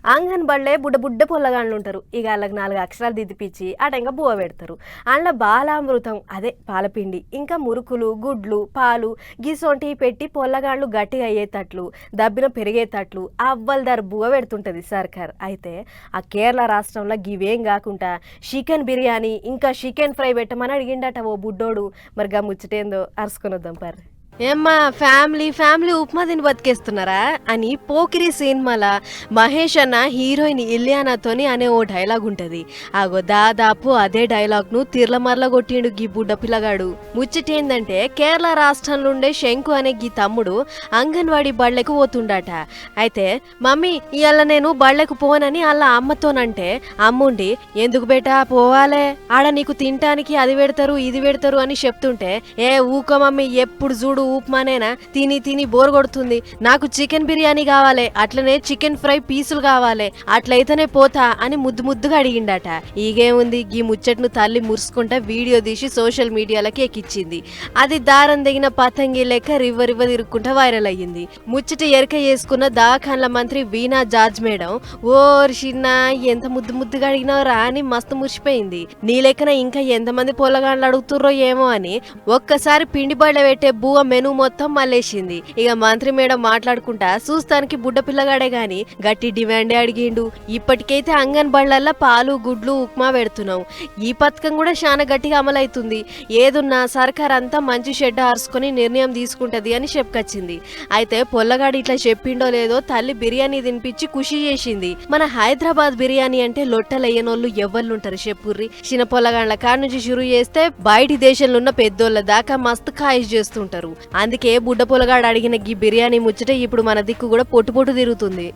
అంగన్బడిలే బుడ్డ పొల్లగాళ్ళు ఉంటారు. ఇక వాళ్ళకి 4 అక్షరాలు దిద్దిపిచ్చి అటంగా బువ్వ పెడతారు. అందులో బాలామృతం అదే పాలపిండి ఇంకా మురుకులు గుడ్లు పాలు గిసొంటివి పెట్టి పొల్లగాళ్ళు గట్టిగా అయ్యేటట్లు దబ్బిన పెరిగేటట్లు అవ్వలదారు బువ్వ పెడుతుంటది సర్కార్. అయితే ఆ కేరళ రాష్ట్రంలో గివేం కాకుండా చికెన్ బిర్యానీ ఇంకా చికెన్ ఫ్రై పెట్టమని అడిగిండట ఓ బుడ్డోడు. మరి గా ముచ్చటేందో అరుసుకొని వద్దాం పర్రి. ఏమ్మా ఫ్యామిలీ ఉప్మా తిని బతికేస్తున్నారా అని పోకిరి సినిమాల మహేష్ అన్న హీరోయిన్ ఇలియానాతోని అనే ఓ డైలాగ్ ఉంటది. ఆగో దాదాపు అదే డైలాగ్ ను తిర్లమర్ల కొట్టిండు గీ బుడ్డ పిల్లగాడు. ముచ్చటేందంటే కేరళ రాష్ట్రంలో ఉండే శంకు అనే గీ తమ్ముడు అంగన్వాడీ బళ్ళకు పోతుండట. అయితే మమ్మీ ఇవాళ నేను బళ్ళకు పోనని అలా అమ్మతోనంటే అమ్ముండి ఎందుకు బేటా పోవాలే ఆడ నీకు తినటానికి అది పెడతారు ఇది పెడతారు అని చెప్తుంటే ఏ ఊకో మమ్మీ ఎప్పుడు చూడు ఉప్మానేనా తిని బోర్ కొడుతుంది, నాకు చికెన్ బిర్యానీ కావాలి అట్లనే చికెన్ ఫ్రై పీసులు కావాలి అట్లయితేనే పోతా అని ముద్దుగా అడిగిండట. ఈగేముంది గీ ముచ్చట్ను తల్లి మురుసుకుంటా వీడియో తీసి సోషల్ మీడియాలకి ఎక్కిచ్చింది. అది దారం దిగిన పతంగి లెక్క రివ్వ తిరుక్కుంటా వైరల్ అయ్యింది. ముచ్చట ఎరక చేసుకున్న దవాఖాన్ల మంత్రి వీణా జార్జ్ మేడం ఓర్ చిన్న ఎంత ముద్దుగా అడిగినారా అని మస్తు మురిసిపోయింది. నీ లెక్కన ఇంకా ఎంతమంది పొల్లగాళ్ళు అడుగుతుర్రో ఏమో అని ఒక్కసారి పిండి బళ్ళ పెట్టే బువ్వ మెను మొత్తం మళ్ళేసింది. ఇక మంత్రి మేడం మాట్లాడుకుంటా చూస్తానికి బుడ్డ పిల్లగాడే గాని గట్టి డిమాండే అడిగిండు. ఇప్పటికైతే అంగన్బడిలల్లో పాలు గుడ్లు ఉప్మా పెడుతున్నాం. ఈ పథకం కూడా చాలా గట్టిగా అమలవుతుంది. ఏదున్నా సర్కార్ అంతా మంచి షెడ్ ఆర్చుకొని నిర్ణయం తీసుకుంటది అని చెప్పుకొచ్చింది. అయితే పొల్లగాడు ఇట్లా చెప్పిండో లేదో తల్లి బిర్యానీ తినిపించి ఖుషి చేసింది. మన హైదరాబాద్ బిర్యానీ అంటే లొట్టలయ్యనోళ్ళు ఎవ్వరుంటారు చెప్పుర్రి. చిన్న పొల్లగాండ్ల కాడ నుంచి షురు చేస్తే బయటి దేశంలో ఉన్న పెద్దోళ్ళ దాకా మస్తు ఖాయిష్ చేస్తుంటారు. అందుకే బుడ్డ పొలగాడు అడిగిన గీ బిర్యానీ ముచ్చట ఇప్పుడు మన దిక్కు కూడా పొట్టు తిరుగుతుంది.